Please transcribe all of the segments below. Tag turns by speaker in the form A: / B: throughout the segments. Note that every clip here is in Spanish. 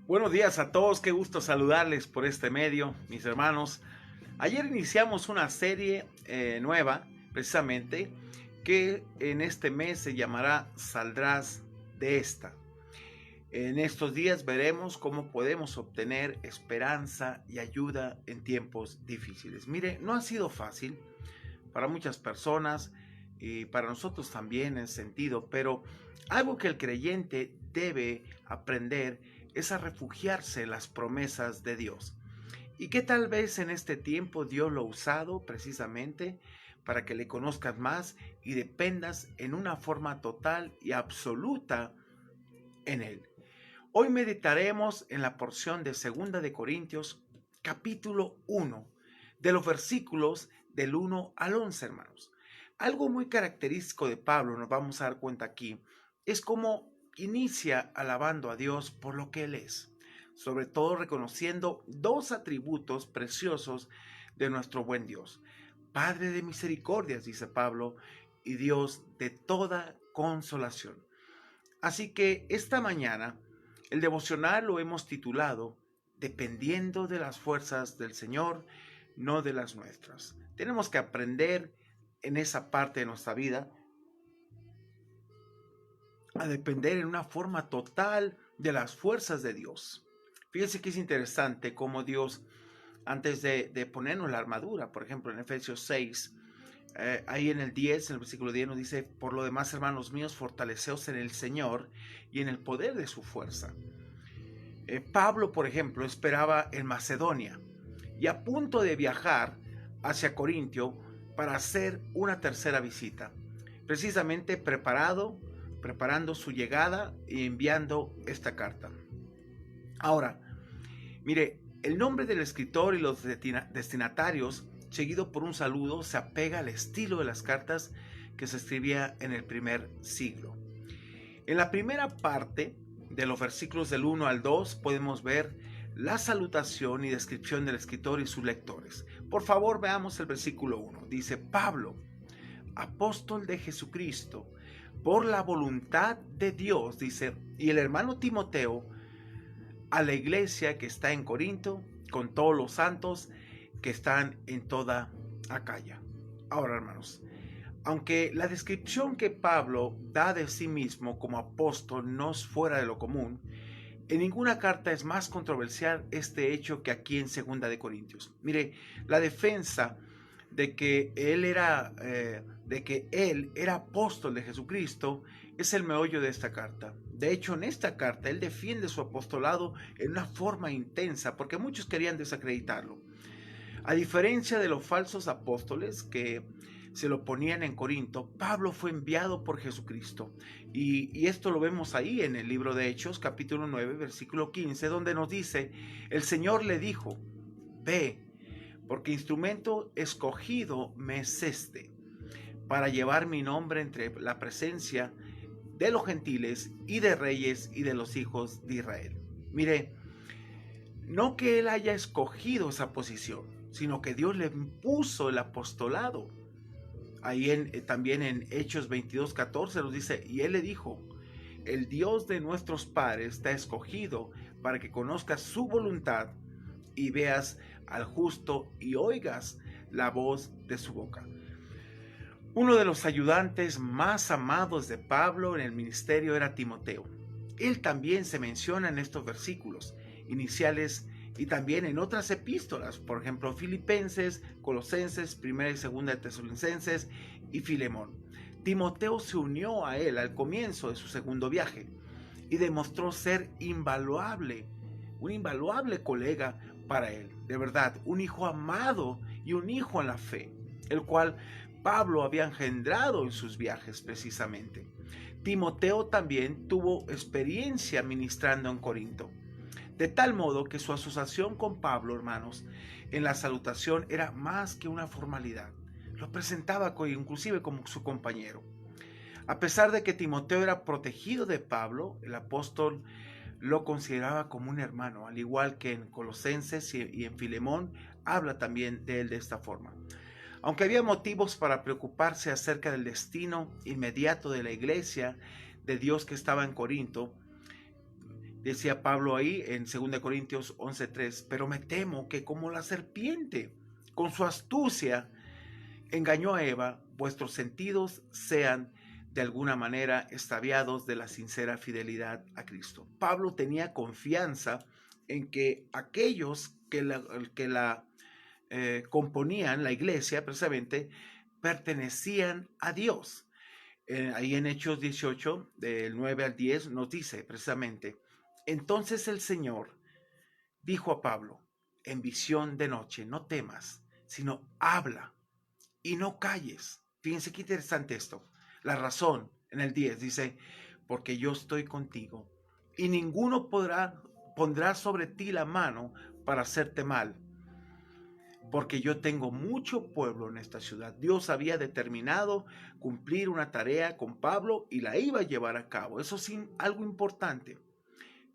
A: Buenos días a todos, qué gusto saludarles por este medio, mis hermanos. Ayer iniciamos una serie nueva, precisamente, que en este mes se llamará Saldrás de esta. En estos días veremos cómo podemos obtener esperanza y ayuda en tiempos difíciles. Mire, no ha sido fácil para muchas personas y para nosotros también en sentido, pero algo que el creyente debe aprender es a refugiarse en las promesas de Dios. Y que tal vez en este tiempo Dios lo ha usado precisamente para que le conozcas más y dependas en una forma total y absoluta en Él. Hoy meditaremos en la porción de 2 de Corintios, capítulo 1, de los versículos del 1 al 11, hermanos. Algo muy característico de Pablo, nos vamos a dar cuenta aquí, es cómo inicia alabando a Dios por lo que Él es, sobre todo reconociendo dos atributos preciosos de nuestro buen Dios. Padre de misericordias, dice Pablo, y Dios de toda consolación. Así que esta mañana el devocional lo hemos titulado Dependiendo de las fuerzas del Señor, no de las nuestras. Tenemos que aprender en esa parte de nuestra vida a depender en una forma total de las fuerzas de Dios. Fíjense que es interesante cómo Dios, antes de ponernos la armadura, por ejemplo en Efesios 6, ahí en el 10, en el versículo 10 nos dice: por lo demás, hermanos míos, fortaleceos en el Señor y en el poder de su fuerza. Pablo, por ejemplo, esperaba en Macedonia y a punto de viajar hacia Corintio para hacer una tercera visita, precisamente preparando su llegada y enviando esta carta. Ahora, mire, el nombre del escritor y los destinatarios, seguido por un saludo, se apega al estilo de las cartas que se escribía en el primer siglo. En la primera parte de los versículos del 1 al 2 podemos ver la salutación y descripción del escritor y sus lectores. Por favor, veamos el versículo 1. Dice: Pablo, apóstol de Jesucristo, por la voluntad de Dios, dice, y el hermano Timoteo, a la iglesia que está en Corinto, con todos los santos que están en toda Acaya. Ahora, hermanos, aunque la descripción que Pablo da de sí mismo como apóstol no es fuera de lo común, en ninguna carta es más controversial este hecho que aquí en 2 de Corintios. Mire, la defensa de que él era apóstol de Jesucristo es el meollo de esta carta. De hecho, en esta carta él defiende su apostolado en una forma intensa porque muchos querían desacreditarlo. A diferencia de los falsos apóstoles que se lo ponían en Corinto, Pablo fue enviado por Jesucristo. Y esto lo vemos ahí en el libro de Hechos, capítulo 9, versículo 15, donde nos dice: el Señor le dijo, ve, porque instrumento escogido me es este, para llevar mi nombre entre la presencia de los gentiles y de reyes y de los hijos de Israel. Mire, no que él haya escogido esa posición, sino que Dios le puso el apostolado. Ahí también en Hechos 22:14 nos dice: y él le dijo, el Dios de nuestros padres te ha escogido para que conozcas su voluntad y veas al justo y oigas la voz de su boca. Uno de los ayudantes más amados de Pablo en el ministerio era Timoteo. Él también se menciona en estos versículos iniciales y también en otras epístolas, por ejemplo Filipenses, Colosenses, 1 y 2 de Tesalonicenses y Filemón. Timoteo se unió a él al comienzo de su segundo viaje y demostró ser un invaluable colega para él, de verdad, un hijo amado y un hijo en la fe, el cual Pablo había engendrado en sus viajes precisamente. Timoteo también tuvo experiencia ministrando en Corinto, de tal modo que su asociación con Pablo, hermanos, en la salutación era más que una formalidad. Lo presentaba inclusive como su compañero. A pesar de que Timoteo era protegido de Pablo, el apóstol lo consideraba como un hermano, al igual que en Colosenses y en Filemón habla también de él de esta forma. Aunque había motivos para preocuparse acerca del destino inmediato de la iglesia de Dios que estaba en Corinto, Decía Pablo ahí en 2 Corintios 11:3, pero me temo que como la serpiente, con su astucia, engañó a Eva, vuestros sentidos sean de alguna manera extraviados de la sincera fidelidad a Cristo. Pablo tenía confianza en que aquellos que la componían, la iglesia precisamente, pertenecían a Dios. Ahí en Hechos 18, del 9 al 10, nos dice precisamente, entonces el Señor dijo a Pablo, en visión de noche, no temas, sino habla y no calles. Fíjense qué interesante esto. La razón en el 10 dice, porque yo estoy contigo y ninguno pondrá sobre ti la mano para hacerte mal, porque yo tengo mucho pueblo en esta ciudad. Dios había determinado cumplir una tarea con Pablo y la iba a llevar a cabo. Eso es algo importante.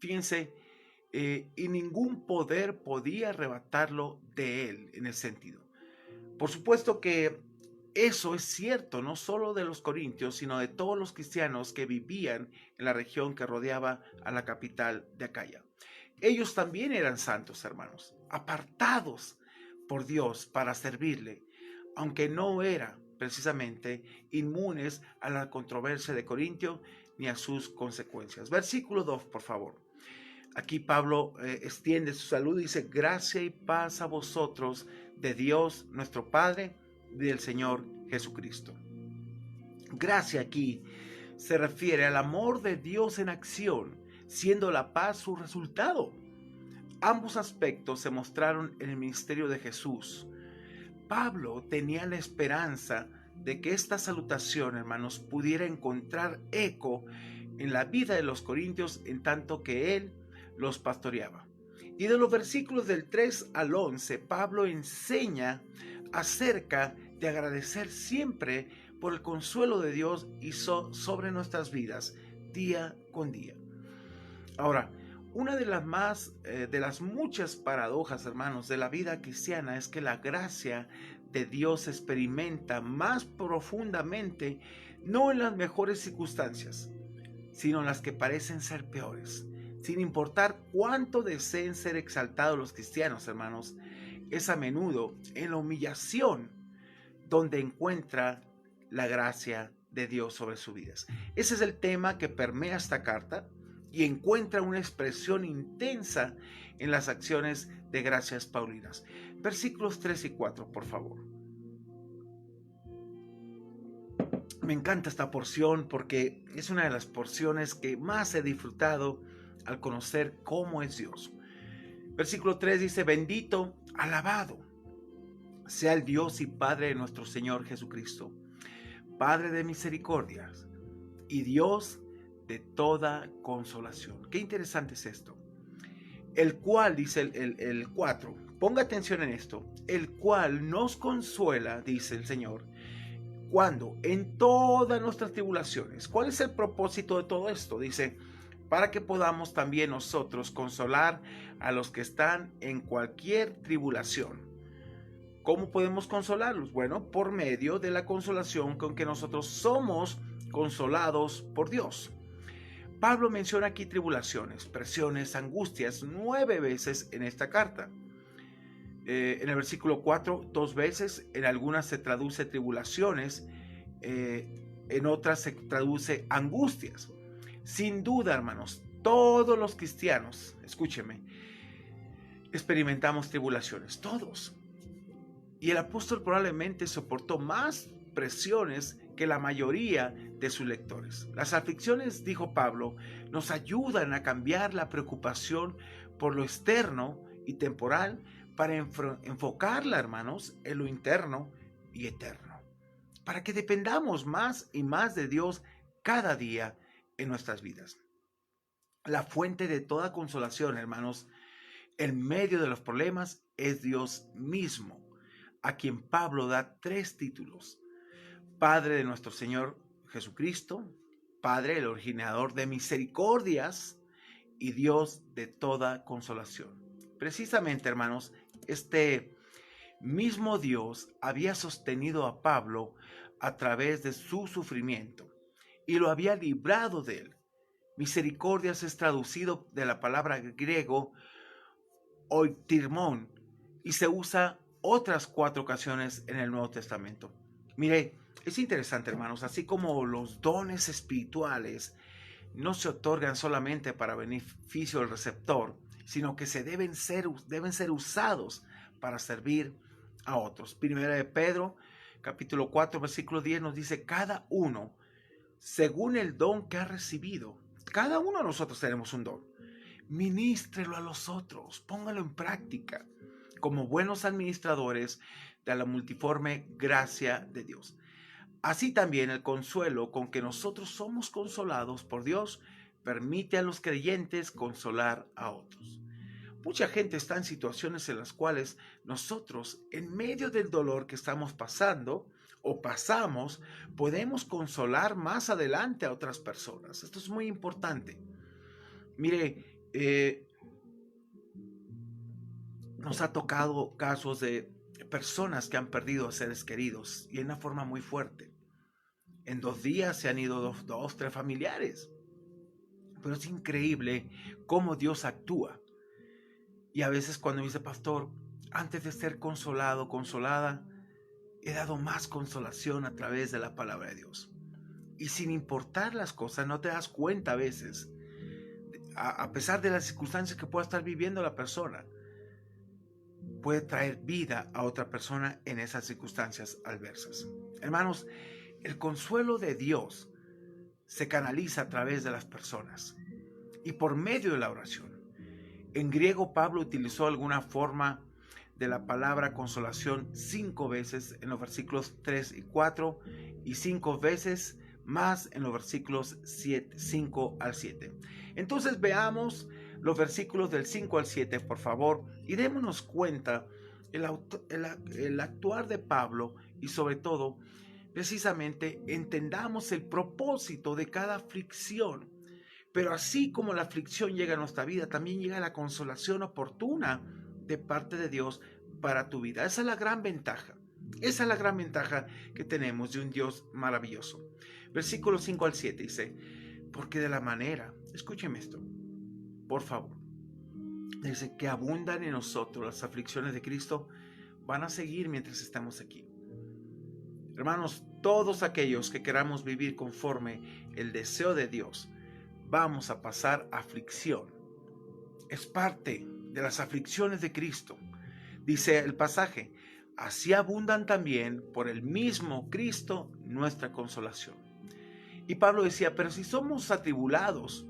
A: Fíjense, y ningún poder podía arrebatarlo de él en el sentido. Por supuesto que eso es cierto, no solo de los corintios, sino de todos los cristianos que vivían en la región que rodeaba a la capital de Acaya. Ellos también eran santos, hermanos, apartados por Dios para servirle, aunque no eran precisamente inmunes a la controversia de Corintio ni a sus consecuencias. Versículo 2, por favor. Aquí Pablo extiende su saludo y dice, gracia y paz a vosotros de Dios nuestro Padre y del Señor Jesucristo. Gracia aquí se refiere al amor de Dios en acción, siendo la paz su resultado. Ambos aspectos se mostraron en el ministerio de Jesús. Pablo tenía la esperanza de que esta salutación, hermanos, pudiera encontrar eco en la vida de los corintios en tanto que él los pastoreaba. Y de los versículos del 3 al 11, Pablo enseña acerca de agradecer siempre por el consuelo de Dios y sobre nuestras vidas día con día. Ahora, una de las muchas paradojas, hermanos, de la vida cristiana es que la gracia de Dios se experimenta más profundamente no en las mejores circunstancias, sino en las que parecen ser peores. Sin importar cuánto deseen ser exaltados los cristianos, hermanos, es a menudo en la humillación donde encuentra la gracia de Dios sobre sus vidas. Ese es el tema que permea esta carta y encuentra una expresión intensa en las acciones de gracias paulinas. Versículos 3 y 4, por favor. Me encanta esta porción porque es una de las porciones que más he disfrutado al conocer cómo es Dios. Versículo 3 dice, bendito, alabado sea el Dios y Padre de nuestro Señor Jesucristo, Padre de misericordias y Dios de toda consolación. Qué interesante es esto. El cual, dice el 4, ponga atención en esto, el cual nos consuela, dice el Señor, cuando en todas nuestras tribulaciones. ¿Cuál es el propósito de todo esto? Dice, para que podamos también nosotros consolar a los que están en cualquier tribulación. ¿Cómo podemos consolarlos? Bueno, por medio de la consolación con que nosotros somos consolados por Dios. Pablo menciona aquí tribulaciones, presiones, angustias 9 veces en esta carta. En el versículo 4, 2 veces, en algunas se traduce tribulaciones, en otras se traduce angustias. Sin duda, hermanos, todos los cristianos, escúcheme, experimentamos tribulaciones, todos. Y el apóstol probablemente soportó más presiones que la mayoría de sus lectores. Las aflicciones, dijo Pablo, nos ayudan a cambiar la preocupación por lo externo y temporal para enfocarla, hermanos, en lo interno y eterno, para que dependamos más y más de Dios cada día en nuestras vidas. La fuente de toda consolación, hermanos, en medio de los problemas es Dios mismo, a quien Pablo da 3 títulos: Padre de nuestro Señor Jesucristo, Padre, el originador de misericordias, y Dios de toda consolación. Precisamente, hermanos, este mismo Dios había sostenido a Pablo a través de su sufrimiento y lo había librado de él. Misericordias es traducido de la palabra griego oitirmón y se usa otras 4 ocasiones en el Nuevo Testamento. Mire, es interesante, hermanos, así como los dones espirituales no se otorgan solamente para beneficio del receptor, sino que deben ser usados para servir a otros. Primera de Pedro, capítulo 4, versículo 10 nos dice, cada uno, según el don que ha recibido, cada uno de nosotros tenemos un don. Ministrelo a los otros, póngalo en práctica como buenos administradores de la multiforme gracia de Dios. Así también el consuelo con que nosotros somos consolados por Dios permite a los creyentes consolar a otros. Mucha gente está en situaciones en las cuales nosotros, en medio del dolor que estamos pasando o pasamos, podemos consolar más adelante a otras personas. Esto es muy importante. Mire, nos ha tocado casos de personas que han perdido a seres queridos y de una forma muy fuerte. En 2 días se han ido dos, 3 familiares. Pero es increíble cómo Dios actúa. Y a veces cuando me dice, pastor, antes de ser consolado, consolada, he dado más consolación a través de la palabra de Dios. Y sin importar las cosas, no te das cuenta a veces, a pesar de las circunstancias que pueda estar viviendo la persona, puede traer vida a otra persona en esas circunstancias adversas. Hermanos, el consuelo de Dios se canaliza a través de las personas y por medio de la oración. En griego, Pablo utilizó alguna forma de la palabra consolación 5 veces en los versículos 3 y 4 y 5 veces más en los versículos 5 al 7. Entonces veamos los versículos del 5 al 7, por favor, y démonos cuenta el actuar de Pablo y sobre todo, precisamente, entendamos el propósito de cada aflicción. Pero así como la aflicción llega a nuestra vida, también llega la consolación oportuna de parte de Dios para tu vida. Esa es la gran ventaja. Esa es la gran ventaja que tenemos de un Dios maravilloso. Versículos 5 al 7 dice, porque de la manera, escúcheme esto, por favor, dice que abundan en nosotros las aflicciones de Cristo, van a seguir mientras estamos aquí. Hermanos, todos aquellos que queramos vivir conforme el deseo de Dios, vamos a pasar aflicción. Es parte de las aflicciones de Cristo. Dice el pasaje, así abundan también por el mismo Cristo nuestra consolación. Y Pablo decía, pero si somos atribulados,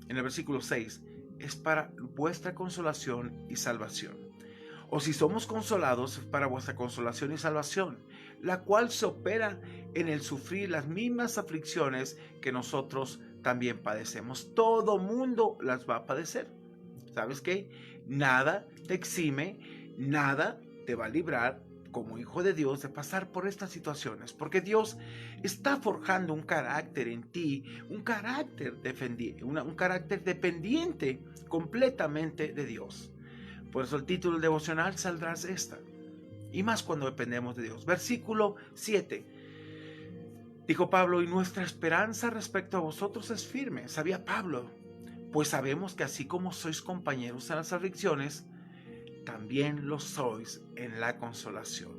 A: en el versículo 6, es para vuestra consolación y salvación. O si somos consolados, es para vuestra consolación y salvación, la cual se opera en el sufrir las mismas aflicciones que nosotros también padecemos. Todo mundo las va a padecer. ¿Sabes qué? Nada te exime, nada te va a librar como hijo de Dios de pasar por estas situaciones, porque Dios está forjando un carácter en ti, un carácter dependiente completamente de Dios. Por eso el título del devocional saldrá esta, y más cuando dependemos de Dios. Versículo 7. Dijo Pablo, y nuestra esperanza respecto a vosotros es firme. Sabía Pablo, pues sabemos que así como sois compañeros en las aflicciones, también lo sois en la consolación.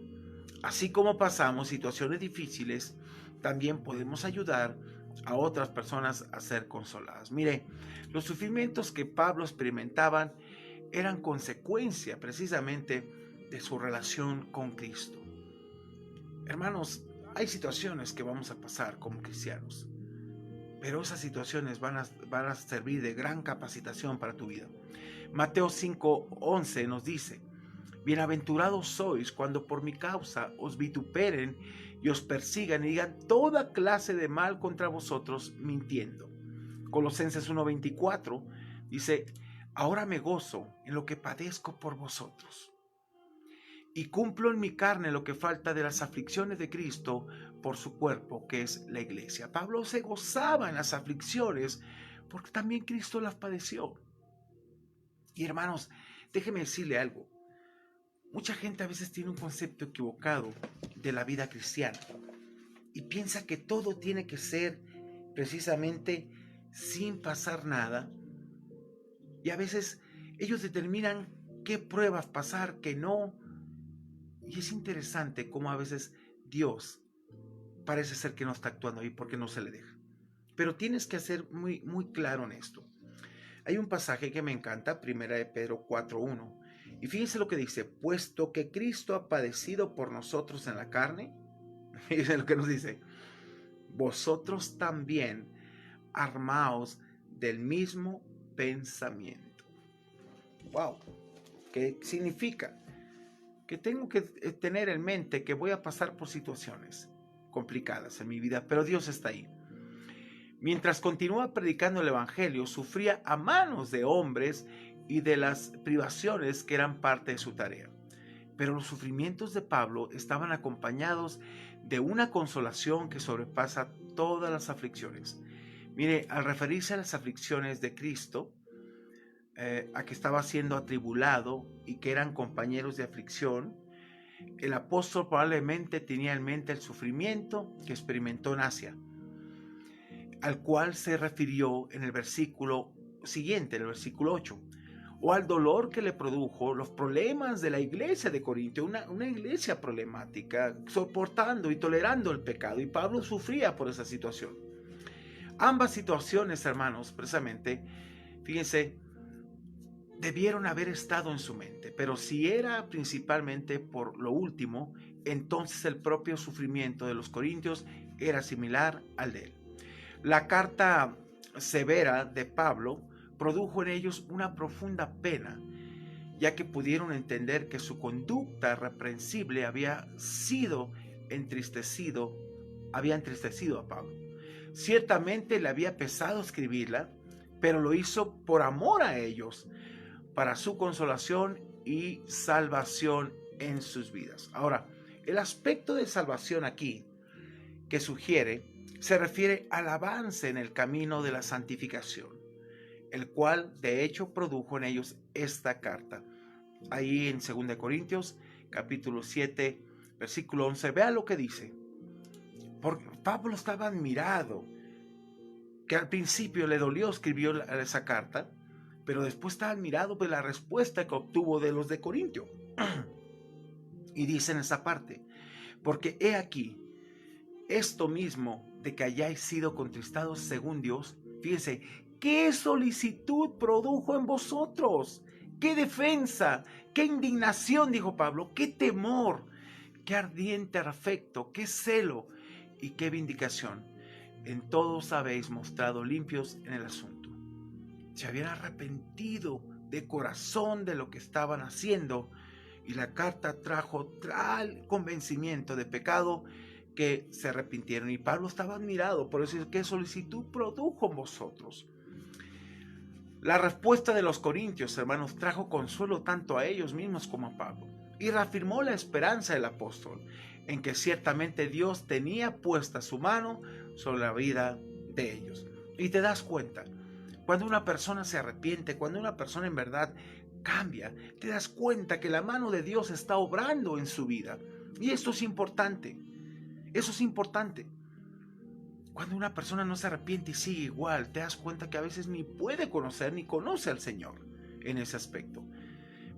A: Así como pasamos situaciones difíciles, también podemos ayudar a otras personas a ser consoladas. Mire, los sufrimientos que Pablo experimentaba eran consecuencia precisamente de su relación con Cristo. Hermanos, hay situaciones que vamos a pasar como cristianos, pero esas situaciones van a servir de gran capacitación para tu vida. Mateo 5:11 nos dice, bienaventurados sois cuando por mi causa os vituperen y os persigan y digan toda clase de mal contra vosotros mintiendo. Colosenses 1:24 dice, ahora me gozo en lo que padezco por vosotros y cumplo en mi carne lo que falta de las aflicciones de Cristo por su cuerpo, que es la iglesia. Pablo se gozaba en las aflicciones porque también Cristo las padeció. Y hermanos, déjeme decirle algo. Mucha gente a veces tiene un concepto equivocado de la vida cristiana y piensa que todo tiene que ser precisamente sin pasar nada. Y a veces ellos determinan qué pruebas pasar, qué no. Y es interesante cómo a veces Dios parece ser que no está actuando ahí porque no se le deja. Pero tienes que ser muy, muy claro en esto. Hay un pasaje que me encanta, 1 de Pedro 4:1. Y fíjense lo que dice: puesto que Cristo ha padecido por nosotros en la carne, fíjense lo que nos dice: vosotros también armaos del mismo pensamiento. Wow, ¿qué significa? Que tengo que tener en mente que voy a pasar por situaciones complicadas en mi vida, pero Dios está ahí. Mientras continúa predicando el Evangelio, sufría a manos de hombres y de las privaciones que eran parte de su tarea. Pero los sufrimientos de Pablo estaban acompañados de una consolación que sobrepasa todas las aflicciones. Mire, al referirse a las aflicciones de Cristo, a que estaba siendo atribulado y que eran compañeros de aflicción, el apóstol probablemente tenía en mente el sufrimiento que experimentó en Asia, al cual se refirió en el versículo siguiente, en el versículo 8, o al dolor que le produjo los problemas de la iglesia de Corinto, una iglesia problemática, soportando y tolerando el pecado, y Pablo sufría por esa situación. Ambas situaciones, hermanos, precisamente, fíjense, debieron haber estado en su mente, pero si era principalmente por lo último, entonces el propio sufrimiento de los corintios era similar al de él. La carta severa de Pablo produjo en ellos una profunda pena, ya que pudieron entender que su conducta reprensible había entristecido a Pablo. Ciertamente le había pesado escribirla, pero lo hizo por amor a ellos, para su consolación y salvación en sus vidas. Ahora, el aspecto de salvación aquí que sugiere se refiere al avance en el camino de la santificación, el cual de hecho produjo en ellos esta carta. Ahí en 2 Corintios capítulo 7 versículo 11, vea lo que dice. Porque Pablo estaba admirado, que al principio le dolió escribir esa carta, pero después está admirado por la respuesta que obtuvo de los de Corintio. Y dice en esa parte: porque he aquí, esto mismo de que hayáis sido contristados según Dios, fíjense, qué solicitud produjo en vosotros, qué defensa, qué indignación, dijo Pablo, qué temor, qué ardiente afecto, qué celo y qué vindicación. En todos habéis mostrado limpios en el asunto. Se habían arrepentido de corazón de lo que estaban haciendo, y la carta trajo tal convencimiento de pecado que se arrepintieron. Y Pablo estaba admirado por eso. ¿Qué solicitud produjo en vosotros? La respuesta de los corintios, hermanos, trajo consuelo tanto a ellos mismos como a Pablo, y reafirmó la esperanza del apóstol en que ciertamente Dios tenía puesta su mano sobre la vida de ellos. Y te das cuenta, cuando una persona se arrepiente, cuando una persona en verdad cambia, te das cuenta que la mano de Dios está obrando en su vida. Y esto es importante. Eso es importante. Cuando una persona no se arrepiente y sigue igual, te das cuenta que a veces ni puede conocer ni conoce al Señor en ese aspecto.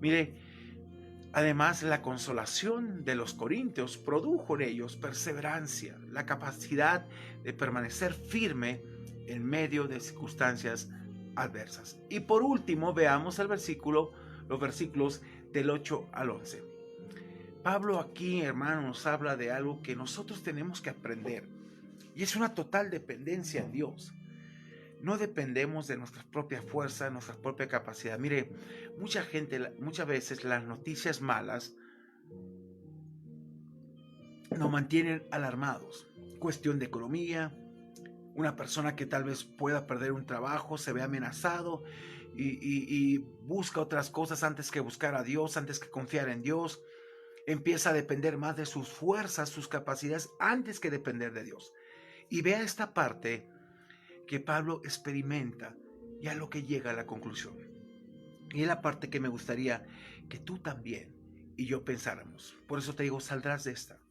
A: Mire, además la consolación de los corintios produjo en ellos perseverancia, la capacidad de permanecer firme en medio de circunstancias adversas. Y por último, veamos los versículos del 8 al 11. Pablo aquí, hermanos, habla de algo que nosotros tenemos que aprender, y es una total dependencia en Dios. No dependemos de nuestras propias fuerzas, nuestra propia capacidad. Mire, muchas veces las noticias malas nos mantienen alarmados. Cuestión de economía, una persona que tal vez pueda perder un trabajo, se ve amenazado y busca otras cosas antes que buscar a Dios, antes que confiar en Dios. Empieza a depender más de sus fuerzas, sus capacidades, antes que depender de Dios. Y vea esta parte que Pablo experimenta y a lo que llega a la conclusión. Y es la parte que me gustaría que tú también y yo pensáramos. Por eso te digo, saldrás de esta.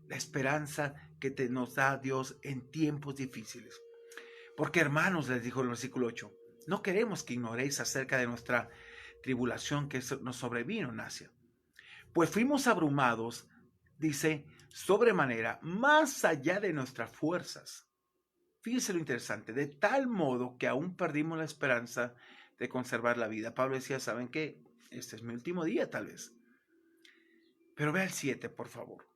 A: La esperanza que nos da Dios en tiempos difíciles. Porque hermanos, les dijo el versículo 8, no queremos que ignoréis acerca de nuestra tribulación que nos sobrevino en Asia. Pues fuimos abrumados, dice, sobremanera, más allá de nuestras fuerzas. Fíjese lo interesante, de tal modo que aún perdimos la esperanza de conservar la vida. Pablo decía, ¿saben qué? Este es mi último día tal vez. Pero ve al 7, por favor.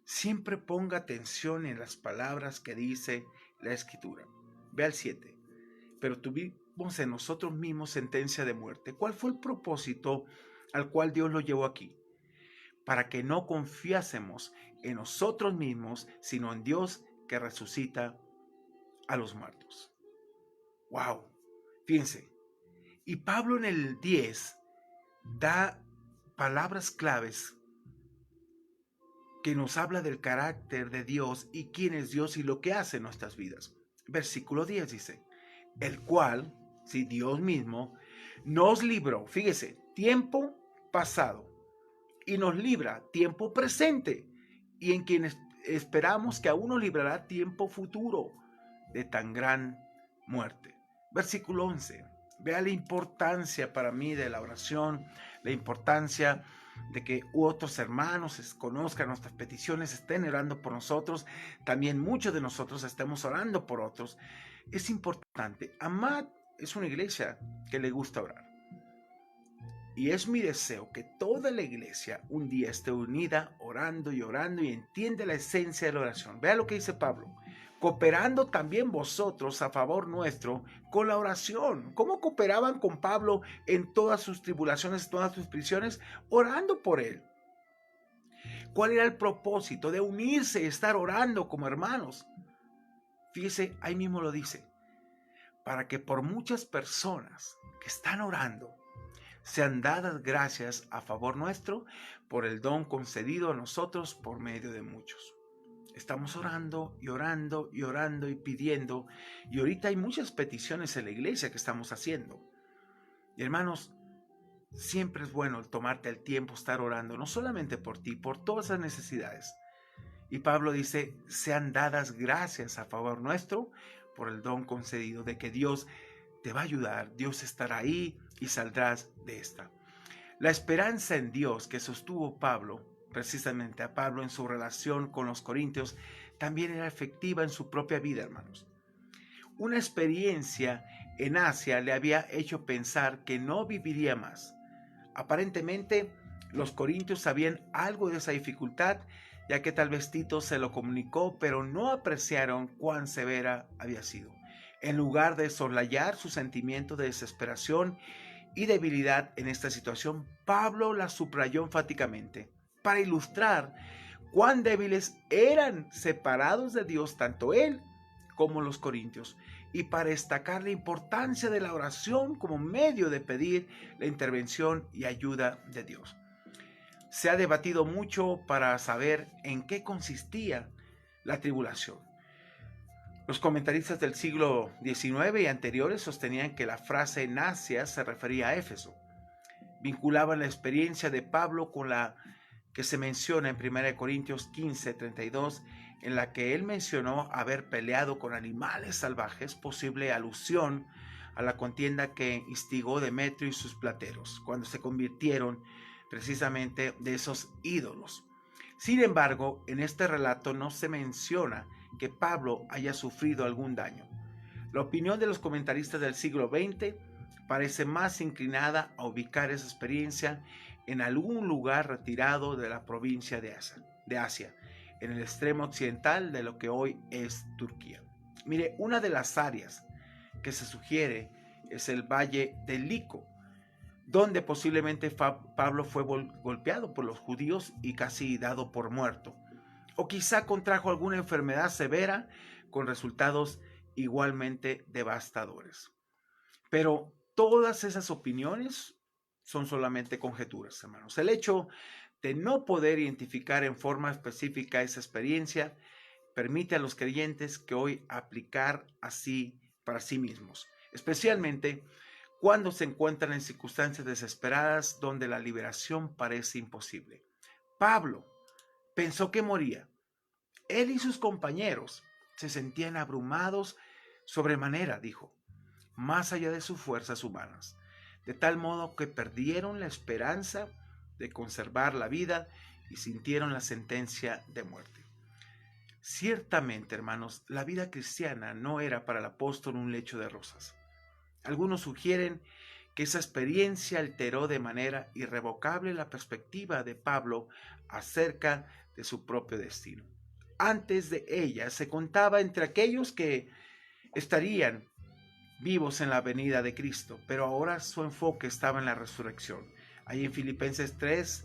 A: Siempre ponga atención en las palabras que dice la Escritura. Ve al 7. Pero tuvimos en nosotros mismos sentencia de muerte. ¿Cuál fue el propósito al cual Dios lo llevó aquí? Para que no confiásemos en nosotros mismos, sino en Dios que resucita a los muertos. ¡Wow! Fíjense. Y Pablo en el 10 da palabras claves que nos habla del carácter de Dios y quién es Dios y lo que hace en nuestras vidas. Versículo 10 dice, el cual, si Dios mismo, nos libró, fíjese, tiempo pasado, y nos libra tiempo presente, y en quienes esperamos que aún nos librará tiempo futuro de tan gran muerte. Versículo 11. Vea la importancia para mí de la oración, la importancia de que otros hermanos conozcan nuestras peticiones, estén orando por nosotros, también muchos de nosotros estemos orando por otros. Es importante. Amad es una iglesia que le gusta orar. Y es mi deseo que toda la iglesia un día esté unida, orando y entiende la esencia de la oración. Vea lo que dice Pablo. Cooperando también vosotros a favor nuestro con la oración. ¿Cómo cooperaban con Pablo en todas sus tribulaciones, todas sus prisiones? Orando por él. ¿Cuál era el propósito de unirse y estar orando como hermanos? Fíjese, ahí mismo lo dice. Para que por muchas personas que están orando, sean dadas gracias a favor nuestro por el don concedido a nosotros por medio de muchos. Estamos orando y orando y orando y pidiendo, y ahorita hay muchas peticiones en la iglesia que estamos haciendo. Y hermanos, siempre es bueno tomarte el tiempo, estar orando, no solamente por ti, por todas las necesidades. Y Pablo dice, sean dadas gracias a favor nuestro por el don concedido, de que Dios te va a ayudar, Dios estará ahí y saldrás de esta. La esperanza en Dios que sostuvo Pablo, precisamente a Pablo en su relación con los corintios, también era efectiva en su propia vida, hermanos. Una experiencia en Asia le había hecho pensar que no viviría más. Aparentemente, los corintios sabían algo de esa dificultad, ya que tal vez Tito se lo comunicó, pero no apreciaron cuán severa había sido. En lugar de soslayar su sentimiento de desesperación y debilidad en esta situación, Pablo la subrayó enfáticamente para ilustrar cuán débiles eran separados de Dios tanto él como los corintios, y para destacar la importancia de la oración como medio de pedir la intervención y ayuda de Dios. Se ha debatido mucho para saber en qué consistía la tribulación. Los comentaristas del siglo XIX y anteriores sostenían que la frase en Asia se refería a Éfeso. Vinculaban la experiencia de Pablo con la que se menciona en 1 Corintios 15:32, en la que él mencionó haber peleado con animales salvajes, posible alusión a la contienda que instigó Demetrio y sus plateros, cuando se convirtieron precisamente de esos ídolos. Sin embargo, en este relato no se menciona que Pablo haya sufrido algún daño. La opinión de los comentaristas del siglo XX parece más inclinada a ubicar esa experiencia en algún lugar retirado de la provincia de Asia, en el extremo occidental de lo que hoy es Turquía. Mire, una de las áreas que se sugiere es el Valle del Lico, donde posiblemente Pablo fue golpeado por los judíos y casi dado por muerto. O quizá contrajo alguna enfermedad severa con resultados igualmente devastadores. Pero todas esas opiniones son solamente conjeturas, hermanos. El hecho de no poder identificar en forma específica esa experiencia permite a los creyentes que hoy aplicar así para sí mismos, especialmente cuando se encuentran en circunstancias desesperadas donde la liberación parece imposible. Pablo pensó que moría. Él y sus compañeros se sentían abrumados sobremanera, dijo, más allá de sus fuerzas humanas, de tal modo que perdieron la esperanza de conservar la vida y sintieron la sentencia de muerte. Ciertamente, hermanos, la vida cristiana no era para el apóstol un lecho de rosas. Algunos sugieren que esa experiencia alteró de manera irrevocable la perspectiva de Pablo acerca de su propio destino. Antes de ella se contaba entre aquellos que estarían vivos en la venida de Cristo, pero ahora su enfoque estaba en la resurrección. Ahí en Filipenses 3,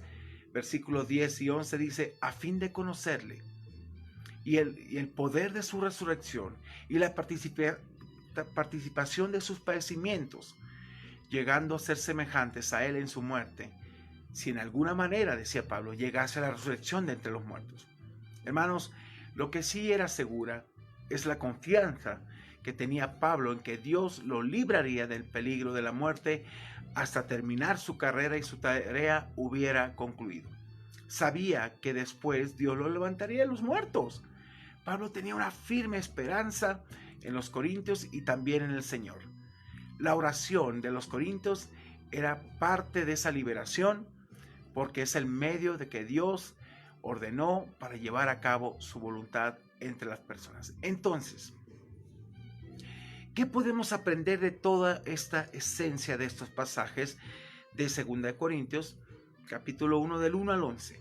A: versículos 10 y 11 dice, a fin de conocerle y el poder de su resurrección y la participación de sus padecimientos, llegando a ser semejantes a él en su muerte, si en alguna manera, decía Pablo, llegase a la resurrección de entre los muertos. Hermanos, lo que sí era segura es la confianza que tenía Pablo en que Dios lo libraría del peligro de la muerte hasta terminar su carrera y su tarea hubiera concluido. Sabía que después Dios lo levantaría de los muertos. Pablo tenía una firme esperanza en los corintios y también en el Señor. La oración de los corintios era parte de esa liberación porque es el medio de que Dios ordenó para llevar a cabo su voluntad entre las personas. Entonces, ¿qué podemos aprender de toda esta esencia de estos pasajes de 2 Corintios, capítulo 1 del 1 al 11?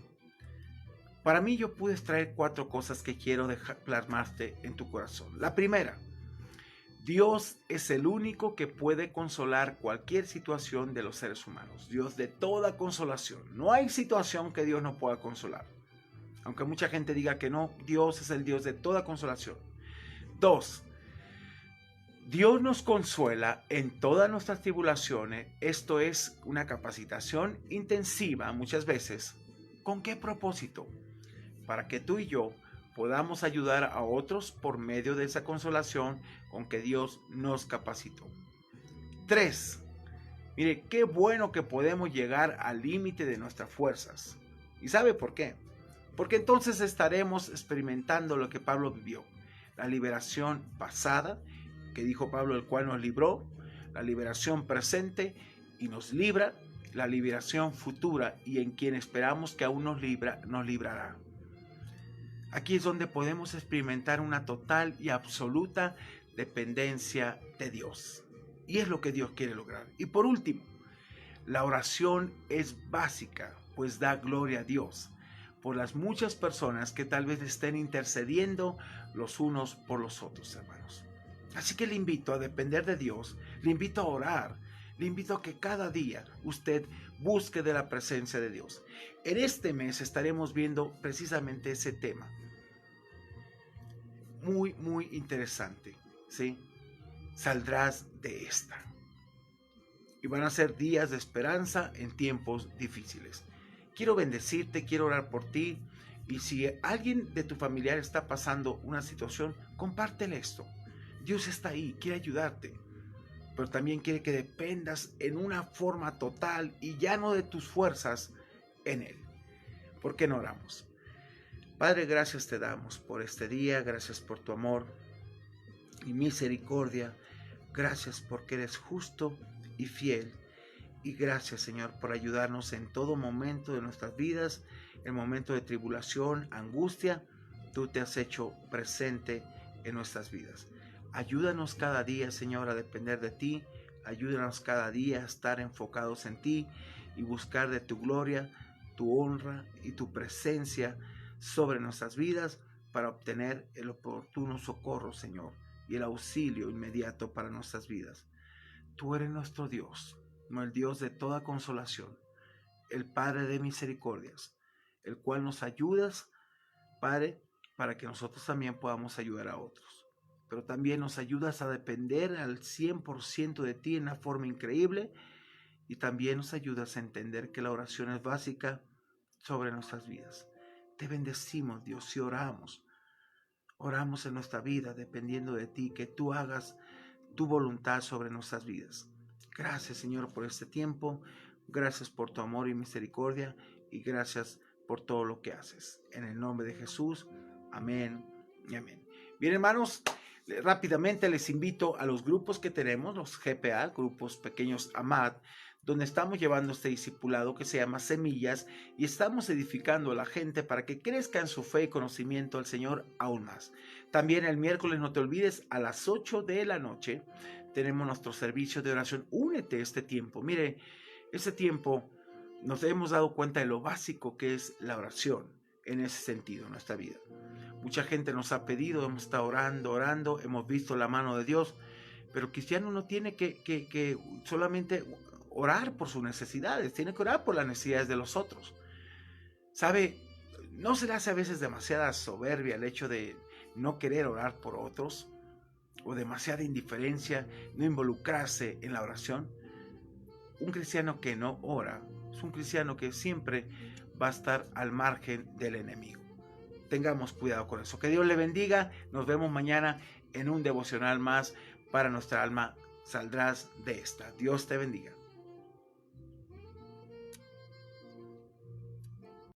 A: Para mí yo pude extraer 4 cosas que quiero plasmarte en tu corazón. La primera, Dios es el único que puede consolar cualquier situación de los seres humanos. Dios de toda consolación. No hay situación que Dios no pueda consolar. Aunque mucha gente diga que no, Dios es el Dios de toda consolación. 2. Dios nos consuela en todas nuestras tribulaciones. Esto es una capacitación intensiva muchas veces. ¿Con qué propósito? Para que tú y yo podamos ayudar a otros por medio de esa consolación con que Dios nos capacitó. 3. Mire, qué bueno que podemos llegar al límite de nuestras fuerzas. ¿Y sabe por qué? Porque entonces estaremos experimentando lo que Pablo vivió. La liberación pasada, que dijo Pablo, el cual nos libró, la liberación presente y nos libra, la liberación futura y en quien esperamos que aún nos librará. Aquí es donde podemos experimentar una total y absoluta dependencia de Dios. Y es lo que Dios quiere lograr. Y por último, la oración es básica, pues da gloria a Dios por las muchas personas que tal vez estén intercediendo los unos por los otros, hermanos. Así que le invito a depender de Dios, le invito a orar, le invito a que cada día usted busque de la presencia de Dios. En este mes estaremos viendo precisamente ese tema. Muy interesante, ¿sí? Saldrás de esta. Y van a ser días de esperanza en tiempos difíciles. Quiero bendecirte, quiero orar por ti. Y si alguien de tu familiar está pasando una situación, compártele esto. Dios está ahí, quiere ayudarte. Pero también quiere que dependas en una forma total y ya no de tus fuerzas en Él. ¿Por qué no oramos? Padre, gracias te damos por este día, gracias por tu amor y misericordia, gracias porque eres justo y fiel, y gracias, Señor, por ayudarnos en todo momento de nuestras vidas, en momento de tribulación, angustia, tú te has hecho presente en nuestras vidas. Ayúdanos cada día, Señor, a depender de ti, ayúdanos cada día a estar enfocados en ti y buscar de tu gloria, tu honra y tu presencia sobre nuestras vidas para obtener el oportuno socorro, Señor, y el auxilio inmediato para nuestras vidas. Tú eres nuestro Dios, no el Dios de toda consolación, el Padre de misericordias, el cual nos ayudas, Padre, para que nosotros también podamos ayudar a otros. Pero también nos ayudas a depender al 100% de ti en una forma increíble, y también nos ayudas a entender que la oración es básica sobre nuestras vidas. Te bendecimos, Dios, y oramos en nuestra vida dependiendo de ti, que tú hagas tu voluntad sobre nuestras vidas. Gracias, Señor, por este tiempo, gracias por tu amor y misericordia, y gracias por todo lo que haces. En el nombre de Jesús, amén y amén. Bien, hermanos, Rápidamente les invito a los grupos que tenemos, los GPA, grupos pequeños AMAD, donde estamos llevando este discipulado que se llama Semillas y estamos edificando a la gente para que crezca en su fe y conocimiento al Señor aún más. También el miércoles, no te olvides, a las 8 de la noche tenemos nuestro servicio de oración. Únete a este tiempo. Mire, este tiempo nos hemos dado cuenta de lo básico que es la oración en ese sentido en nuestra vida. Mucha gente nos ha pedido, hemos estado orando, hemos visto la mano de Dios, pero el cristiano no tiene que solamente orar por sus necesidades, tiene que orar por las necesidades de los otros. ¿Sabe? ¿No se le hace a veces demasiada soberbia el hecho de no querer orar por otros? ¿O demasiada indiferencia, no involucrarse en la oración? Un cristiano que no ora es un cristiano que siempre va a estar al margen del enemigo. Tengamos cuidado con eso. Que Dios le bendiga. Nos vemos mañana en un devocional más para nuestra alma. Saldrás de esta. Dios te bendiga.